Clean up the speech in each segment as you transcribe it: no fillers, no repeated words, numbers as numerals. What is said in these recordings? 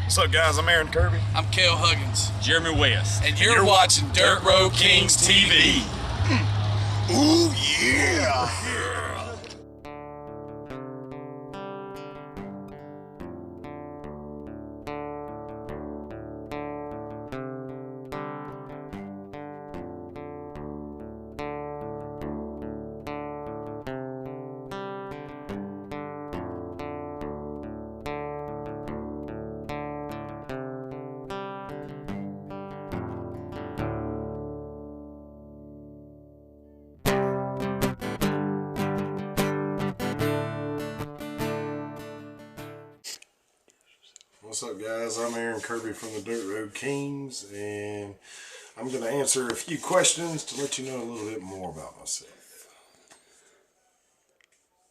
What's up, guys? I'm Aaron Kirby. I'm Cale Huggins. Jeremy West. And you're watching Dirt Road Kings TV. Ooh, yeah! What's up, guys? I'm Aaron Kirby from the Dirt Road Kings, and I'm going to answer a few questions to let you know a little bit more about myself.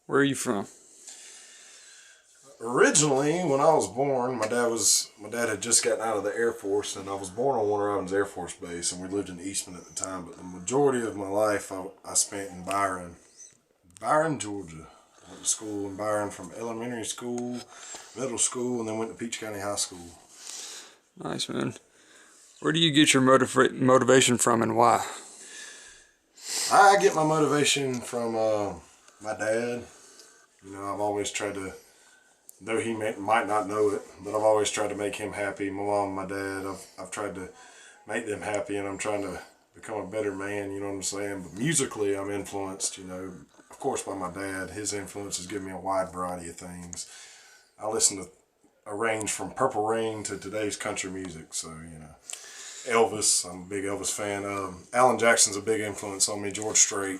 Where are you from? Originally, when I was born, my dad had just gotten out of the Air Force, and I was born on Warner Robins Air Force Base, and we lived in Eastman at the time. But the majority of my life, I spent in Byron, Georgia. I went to school in Byron from elementary school, middle school, and then went to Peach County High School. Nice, man. Where do you get your motivation from, and why? I get my motivation from my dad. You know, I've always tried to, though he might not know it, but I've always tried to make him happy. My mom and my dad, I've tried to make them happy, and I'm trying to become a better man, you know what I'm saying? But musically, I'm influenced, you know, of course, by my dad. His influence has given me a wide variety of things. I listen to a range from Purple Rain to today's country music, so, you know. Elvis, I'm a big Elvis fan. Alan Jackson's a big influence on me. George Strait,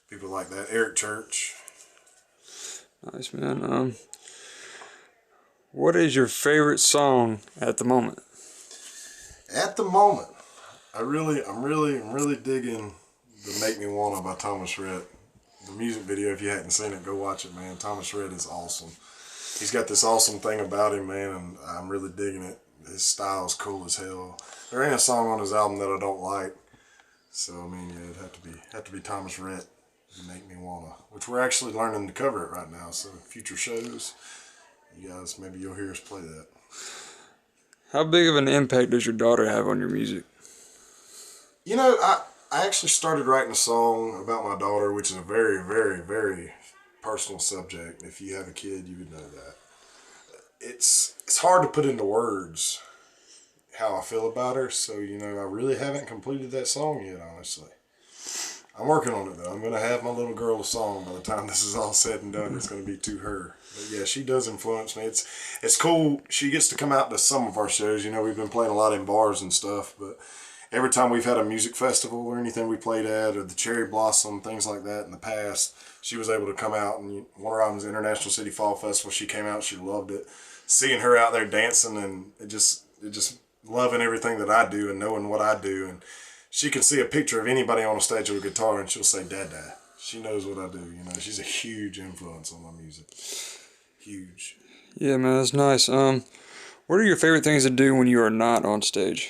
people like that. Eric Church. Nice, man. What is your favorite song at the moment? At the moment, I'm really digging the "Make Me Wanna" by Thomas Rhett. The music video, if you hadn't seen it, go watch it, man. Thomas Rhett is awesome. He's got this awesome thing about him, man, and I'm really digging it. His style's cool as hell. There ain't a song on his album that I don't like. So I mean, yeah, it'd have to be Thomas Rhett, "Make Me Wanna," which we're actually learning to cover it right now. So future shows, you guys, maybe you'll hear us play that. How big of an impact does your daughter have on your music? You know, I actually started writing a song about my daughter, which is a very, very, very personal subject. If you have a kid, you would know that. It's hard to put into words how I feel about her, so, you know, I really haven't completed that song yet, honestly. I'm working on it, though. I'm going to have my little girl a song by the time this is all said and done. It's going to be to her. But, yeah, she does influence me. It's cool. She gets to come out to some of our shows. You know, we've been playing a lot in bars and stuff, but every time we've had a music festival or anything we played at, or the Cherry Blossom, things like that in the past, she was able to come out. And Warner Robins International City Fall Festival, she came out. She loved it. Seeing her out there dancing, and it just loving everything that I do and knowing what I do. And she can see a picture of anybody on a stage with a guitar and she'll say, "Dada." She knows what I do, you know. She's a huge influence on my music. Huge. Yeah, man, that's nice. What are your favorite things to do when you are not on stage?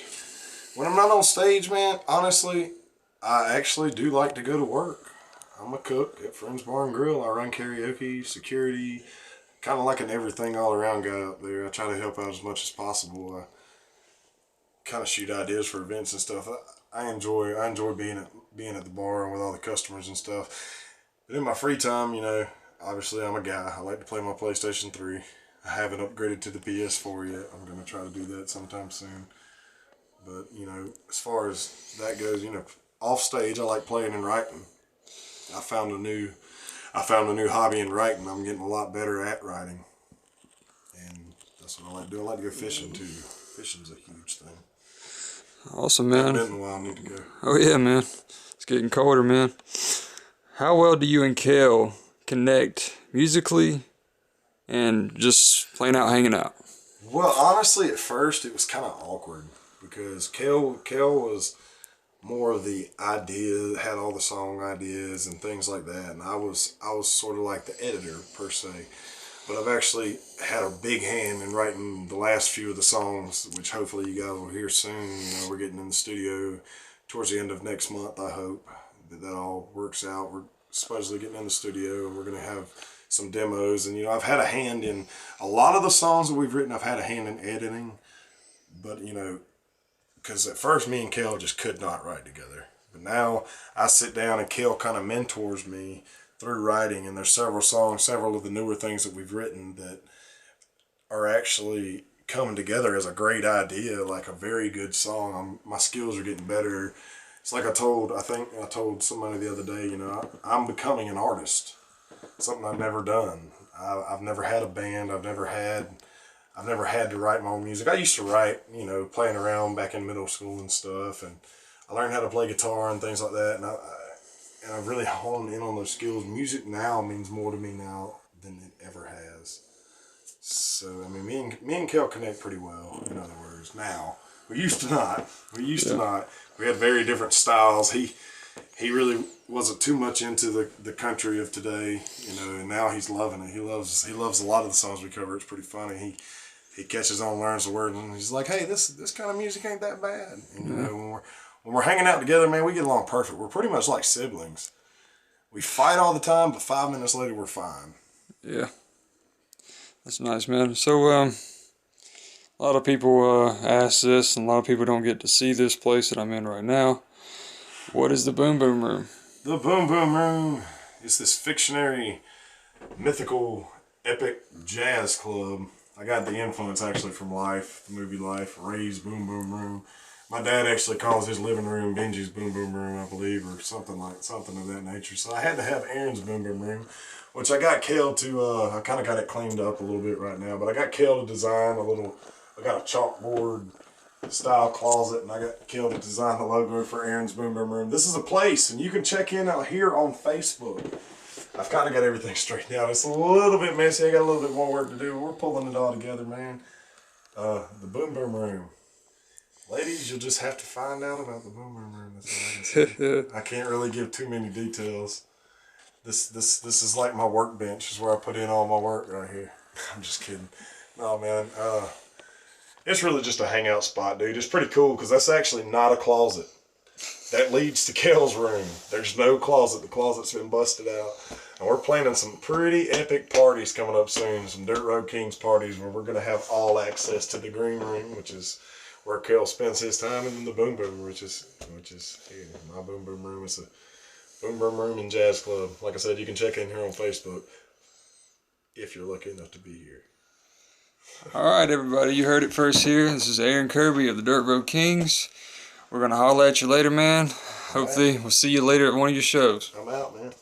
When I'm not on stage, man, honestly, I actually do like to go to work. I'm a cook at Friends Bar and Grill. I run karaoke, security, kind of like an everything all around guy up there. I try to help out as much as possible. I kind of shoot ideas for events and stuff. I enjoy being at the bar and with all the customers and stuff. But in my free time, you know, obviously I'm a guy. I like to play my PlayStation 3. I haven't upgraded to the PS4 yet. I'm going to try to do that sometime soon. But, you know, as far as that goes, you know, off stage, I like playing and writing. I found a new hobby in writing. I'm getting a lot better at writing. And that's what I like to do. I like to go fishing too. Fishing's a huge thing. Awesome, man. It's been a while. I need to go. Oh, yeah, man. It's getting colder, man. How well do you and Cale connect musically and just plain out hanging out? Well, honestly, at first it was kind of awkward because Cale was more of the idea, had all the song ideas and things like that, and I was sort of like the editor per se. But I've actually had a big hand in writing the last few of the songs, which hopefully you guys will hear soon. You know, we're getting in the studio towards the end of next month. I hope that all works out. We're supposedly getting in the studio, and we're going to have some demos, and I've had a hand in a lot of the songs that we've written. I've had a hand in editing, but because at first me and Kel just could not write together. But now I sit down and Kel kind of mentors me through writing, and there's several songs, several of the newer things that we've written that are actually coming together as a great idea, like a very good song. My skills are getting better. It's like I think I told somebody the other day, I'm becoming an artist. Something I've never done. I've never had a band. I've never had to write my own music. I used to write, playing around back in middle school and stuff, and I learned how to play guitar and things like that, and I've really honed in on those skills. Music now means more to me now than it ever has. So, I mean, me and Kel connect pretty well, in other words, now. We used to not. We had very different styles. He really wasn't too much into the country of today, and now he's loving it. He loves a lot of the songs we cover. It's pretty funny. He catches on, learns the word, and he's like, hey, this kind of music ain't that bad. And, when we're hanging out together, man, we get along perfect. We're pretty much like siblings. We fight all the time, but 5 minutes later, we're fine. Yeah. That's nice, man. So, a lot of people ask this, and a lot of people don't get to see this place that I'm in right now. What is the Boom Boom Room? The Boom Boom Room is this fictionary, mythical, epic jazz club. I got the influence actually from Life, the movie Life, Ray's Boom Boom Room. My dad actually calls his living room Benji's Boom Boom Room, I believe, or something of that nature. So I had to have Aaron's Boom Boom Room, which I got Kel to, I kind of got it cleaned up a little bit right now, but I got Kel to design I got a chalkboard style closet, and I got Kel to design the logo for Aaron's Boom Boom Room. This is a place, and you can check in out here on Facebook. I've kind of got everything straightened out. It's a little bit messy. I got a little bit more work to do. We're pulling it all together, man. The Boom Boom Room. Ladies, you'll just have to find out about the Boom Boom Room. That's all I can say. I can't really give too many details. This is like my workbench. Is where I put in all my work right here. I'm just kidding. No, man. It's really just a hangout spot, dude. It's pretty cool because that's actually not a closet. That leads to Kel's room. There's no closet. The closet's been busted out. And we're planning some pretty epic parties coming up soon. Some Dirt Road Kings parties where we're going to have all access to the green room, which is where Kel spends his time, and then the Boom Boom, which is here. My Boom Boom Room. It's a Boom Boom Room and Jazz Club. Like I said, you can check in here on Facebook if you're lucky enough to be here. All right, everybody, you heard it first here. This is Aaron Kirby of the Dirt Road Kings. We're going to holler at you later, man. Hopefully, we'll see you later at one of your shows. I'm out, man.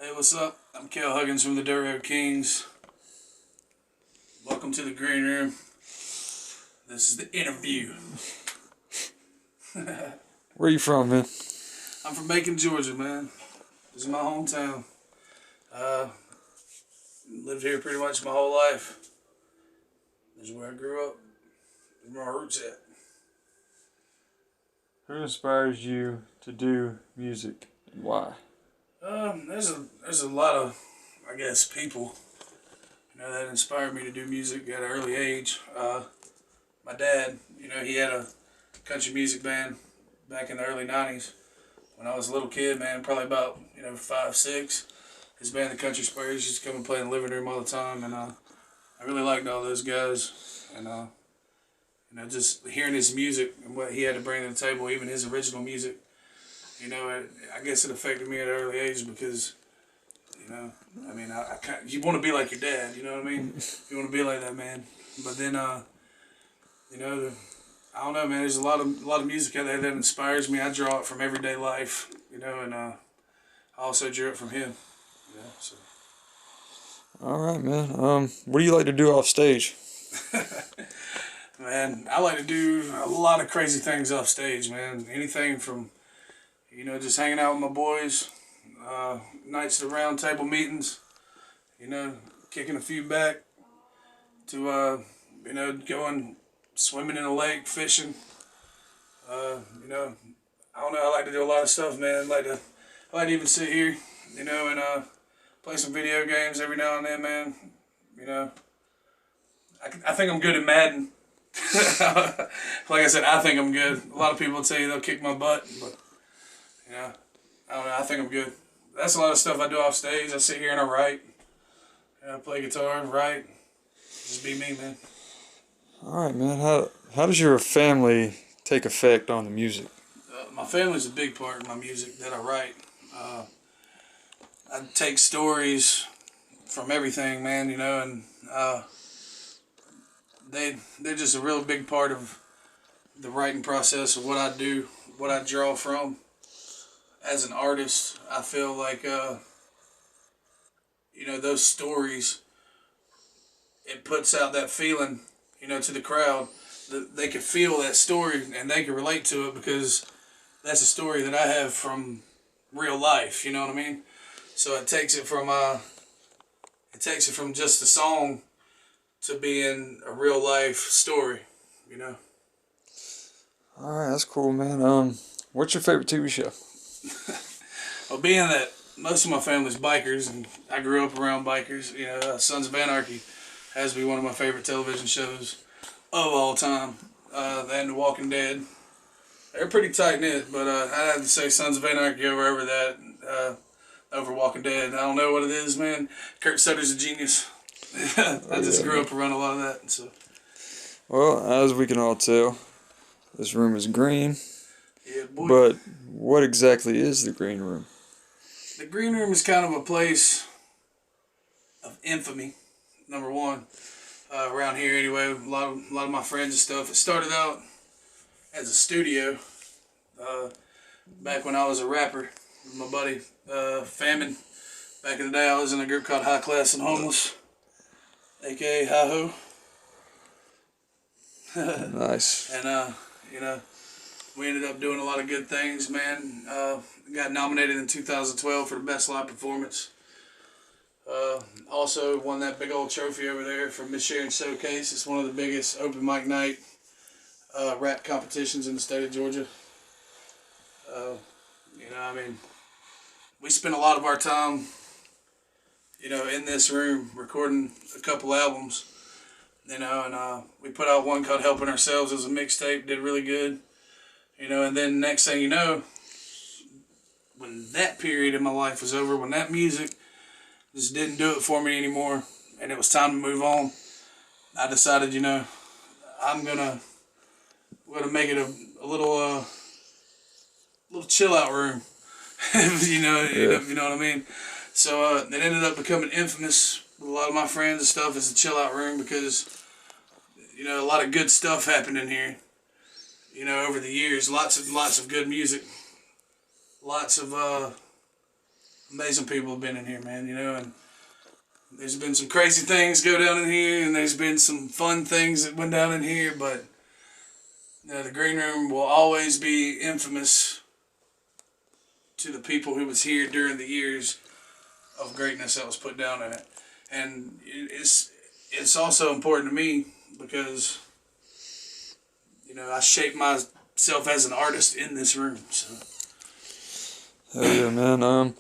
Hey, what's up? I'm Kel Huggins from the Dirt Road Kings. Welcome to the green room. This is the interview. Where you from, man? I'm from Macon, Georgia, man. This is my hometown. Lived here pretty much my whole life. This is where I grew up. This is where my roots at. Who inspires you to do music and why? There's a lot of, I guess, people, that inspired me to do music at an early age. My dad, he had a country music band back in the early 90s. When I was a little kid, man, probably about, 5, 6. His band, the Country Squares, used to come and play in the living room all the time, and I really liked all those guys. And just hearing his music and what he had to bring to the table, even his original music, I guess it affected me at an early age because, you want to be like your dad, you know what I mean? You want to be like that man. But then, I don't know, man. There's a lot of music out there that inspires me. I draw it from everyday life, and I also drew it from him. So. All right, man. What do you like to do off stage? Man, I like to do a lot of crazy things off stage, man. Anything from, just hanging out with my boys, nights at round table meetings, kicking a few back, to, going swimming in a lake, fishing. I don't know, I like to do a lot of stuff, man. I like to even sit here, and play some video games every now and then, man. I think I'm good at Madden. Like I said, I think I'm good. A lot of people tell you they'll kick my butt, but I don't know. I think I'm good. that's a lot of stuff I do off stage. I sit here and I write. I play guitar and write. Just be me, man. All right, man. How does your family take effect on the music? My family's a big part of my music that I write. I take stories from everything, man, you know, and they're just a real big part of the writing process of what I do, what I draw from. As an artist, I feel like you know, those stories, it puts out that feeling, you know, to the crowd. They can feel that story and they can relate to it because that's a story that I have from real life. You know what I mean? So it takes it from just a song to being a real life story. You know. All right, that's cool, man. What's your favorite TV show? Well, being that most of my family's bikers and I grew up around bikers, you know, Sons of Anarchy has to be one of my favorite television shows of all time. That and The Walking Dead. They're pretty tight knit, but I'd have to say Sons of Anarchy over that, over Walking Dead. I don't know what it is, man. Kurt Sutter's a genius. I just grew up around a lot of that. So. Well, as we can all tell, this room is green. Yeah, boy. But what exactly is the green room? The green room is kind of a place of infamy. Number one, around here anyway. A lot of my friends and stuff. It started out as a studio back when I was a rapper with my buddy Famine. Back in the day, I was in a group called High Class and Homeless, aka Hi Ho. Nice. And you know, we ended up doing a lot of good things, man. Got nominated in 2012 for the best live performance. Also won that big old trophy over there from Miss Sharon Showcase. It's one of the biggest open mic night rap competitions in the state of Georgia. You know, I mean, we spent a lot of our time, you know, in this room recording a couple albums, you know, and we put out one called Helping Ourselves as a mixtape, did really good, you know, and then next thing you know, when that period in my life was over, when that music just didn't do it for me anymore, and it was time to move on, I decided, you know, I'm gonna make it a little chill out room. you know what I mean. So it ended up becoming infamous with a lot of my friends and stuff as a chill out room because, you know, a lot of good stuff happened in here. You know, over the years, lots of good music, lots of amazing people have been in here, man. You know, and there's been some crazy things go down in here, and there's been some fun things that went down in here, but you know, the green room will always be infamous to the people who was here during the years of greatness that was put down in it. And it's also important to me because, you know, I shaped myself as an artist in this room. So. Hell yeah, man.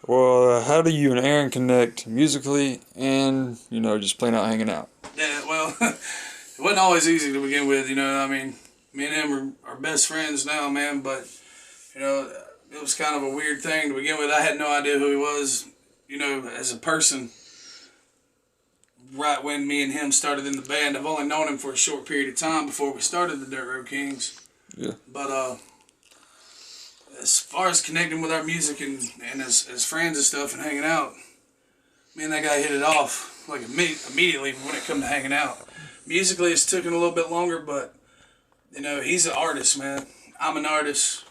Well, how do you and Aaron connect musically and, you know, just plain out hanging out? Yeah, well, it wasn't always easy to begin with, you know. I mean, me and him are best friends now, man, but, you know, it was kind of a weird thing to begin with. I had no idea who he was, you know, as a person. Right when me and him started in the band, I've only known him for a short period of time before we started the Dirt Road Kings. Yeah. But as far as connecting with our music and as friends and stuff and hanging out, me and that guy hit it off like immediately when it come to hanging out. Musically, it's taken a little bit longer, but you know, he's an artist, man. I'm an artist.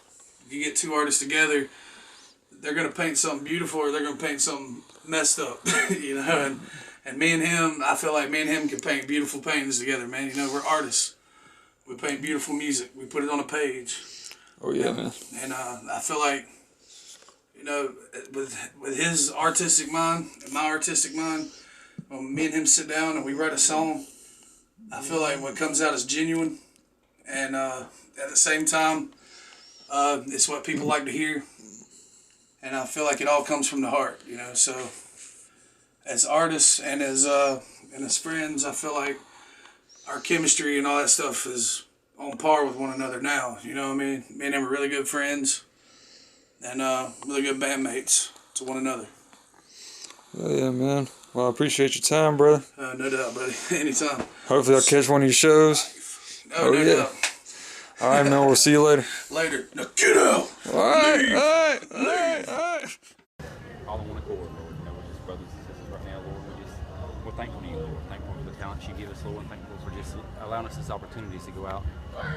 If you get two artists together, they're gonna paint something beautiful or they're gonna paint something messed up, you know. And me and him, I feel like me and him can paint beautiful paintings together, man. You know, we're artists. We paint beautiful music. We put it on a page. Oh yeah, man. And I feel like, you know, with his artistic mind and my artistic mind, when me and him sit down and we write a song, I feel like what comes out is genuine, and at the same time, it's what people like to hear, and I feel like it all comes from the heart, you know. So, as artists and as friends, I feel like our chemistry and all that stuff is on par with one another now. You know what I mean? Me and him are really good friends, and really good bandmates to one another. Yeah, man. Well, I appreciate your time, brother. No doubt, buddy. Anytime. Hopefully I'll catch one of your shows. Oh, no yeah. doubt. All right, man. We'll see you later. Later. Now get out. All right. All in one accord, Lord. You know, we're just brothers and sisters right now, Lord. We're thankful to you, Lord. Thankful for the talents you give us, Lord. Thankful for just allowing us this opportunities to go out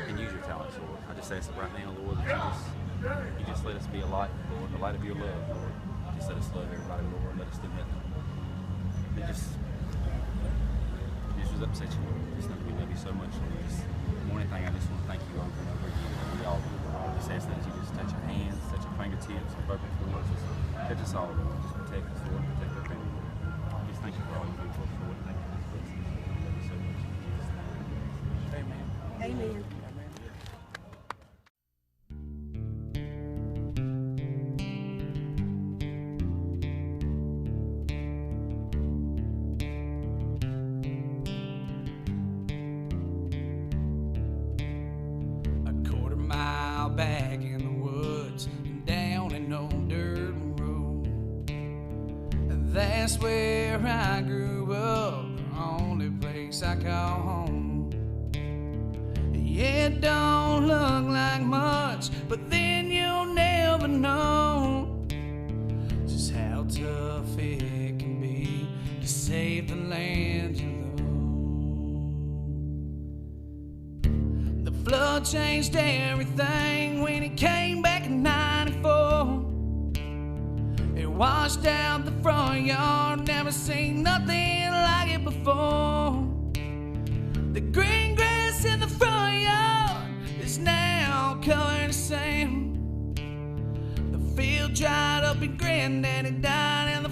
and use your talents, Lord. I just ask that right now, Lord, that you just let us be a light, Lord, the light of your love, Lord. Just let us love everybody, Lord. Let us do nothing. It just was upset you, Lord. Just know we love you so much, Lord. Just more than anything, I just want to thank you over and over again. We all do, Lord. I just ask that you just touch our hands, touch our fingertips, our vocal cords, just touch us all, Lord. Just protect us, Lord. Protect our family, Lord. Just thank you for all you do for us, Lord. Thank you for this blessing. I love you so much. In Jesus' name. Amen. Amen. A quarter mile back in the woods and down an old dirt road. That's where I grew up, the only place I call home. Yeah, it don't look like much, but then you'll never know just how tough it can be to save the land you love. The flood changed everything when it came back in '94. It washed out the front yard, never seen nothing like it before. The green grass in the front yard is now covered in sand. The field dried up and granddaddy died and the